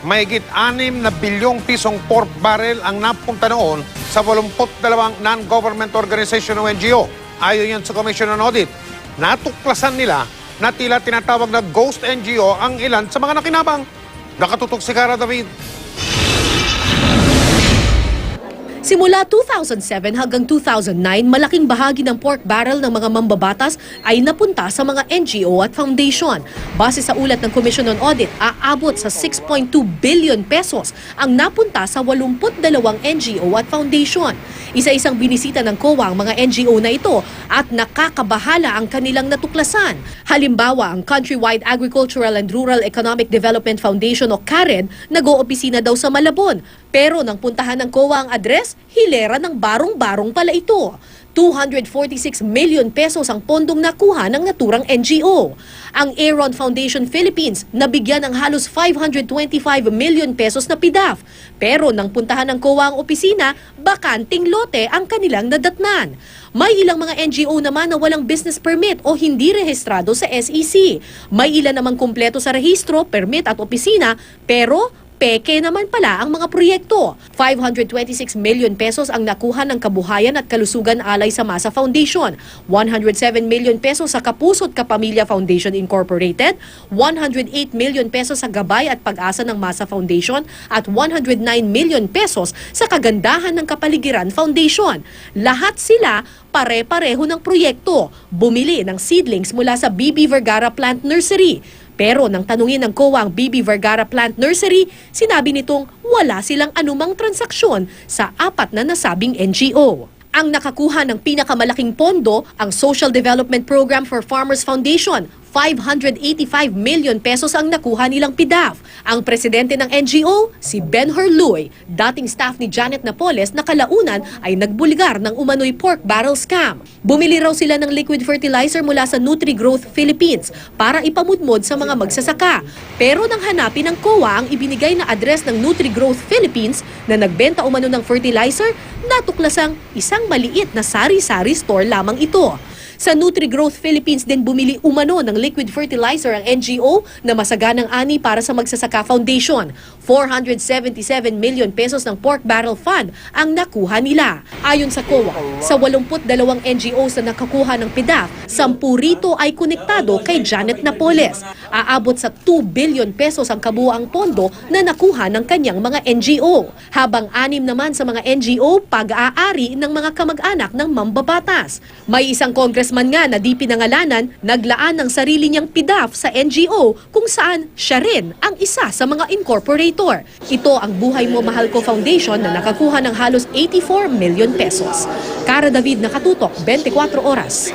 mahigit 6 na bilyong pisong pork barrel ang napunta noon sa 82 non-government organization o NGO. Ayon yan sa Commission on Audit, natuklasan nila na tila tinatawag na ghost NGO ang ilan sa mga nakinabang. Nakatutok si Cara David. Simula 2007 hanggang 2009, malaking bahagi ng pork barrel ng mga mambabatas ay napunta sa mga NGO at foundation. Base sa ulat ng Commission on Audit, aabot sa 6.2 billion pesos ang napunta sa 82 NGO at foundation. Isa-isang binisita ng COA ang mga NGO na ito at nakakabahala ang kanilang natuklasan. Halimbawa, ang Countrywide Agricultural and Rural Economic Development Foundation o CARED nag-oopisina daw sa Malabon. Pero nang puntahan ng COA ang address, hilera ng barong-barong pala ito. 246 million pesos ang pondong nakuha ng naturang NGO. Ang Aaron Foundation Philippines nabigyan ng halos 525 million pesos na PDAF. Pero nang puntahan ng COA ang opisina, bakanting lote ang kanilang nadatnan. May ilang mga NGO naman na walang business permit o hindi rehistrado sa SEC. May ilan namang kumpleto sa rehistro, permit at opisina, pero peke naman pala ang mga proyekto. 526 million pesos ang nakuha ng Kabuhayan at Kalusugan Alay sa Masa Foundation, 107 million pesos sa Kapuso't Kapamilya Foundation Incorporated, 108 million pesos sa Gabay at Pag-asa ng Masa Foundation at 109 million pesos sa Kagandahan ng Kapaligiran Foundation. Lahat sila pare-pareho ng proyekto. Bumili ng seedlings mula sa BB Vergara Plant Nursery. Pero nang tanungin ng COA ang BB Vergara Plant Nursery, sinabi nitong wala silang anumang transaksyon sa 4 na nasabing NGO. Ang nakakuha ng pinakamalaking pondo, ang Social Development Program for Farmers Foundation, 585 million pesos ang nakuha nilang PDAF. Ang presidente ng NGO, si Ben Herluy, dating staff ni Janet Napoles na kalaunan ay nagbulgar ng umano'y pork barrel scam. Bumili raw sila ng liquid fertilizer mula sa Nutri-Growth Philippines para ipamudmod sa mga magsasaka. Pero nang hanapin ng COA ang ibinigay na address ng Nutri-Growth Philippines na nagbenta umano ng fertilizer, natuklasang isang maliit na sari-sari store lamang ito. Sa Nutri-Growth Philippines din bumili umano ng liquid fertilizer ang NGO na Masaganang Ani para sa Magsasaka Foundation. 477 million pesos ng pork barrel fund ang nakuha nila. Ayon sa COA, sa 82 NGOs na nakakuha ng PDAF, 10 rito ay konektado kay Janet Napoles. Aabot sa 2 billion pesos ang kabuuang pondo na nakuha ng kanyang mga NGO. Habang 6 naman sa mga NGO pag-aari ng mga kamag-anak ng mambabatas. May isang congressman nga na di pinangalanan, naglaan ng sarili niyang PDAF sa NGO kung saan siya rin ang isa sa mga incorporator. Ito ang Buhay Mo Mahal Ko Foundation na nakakuha ng halos 84 million pesos. Cara David, Nakatutok, 24 Oras.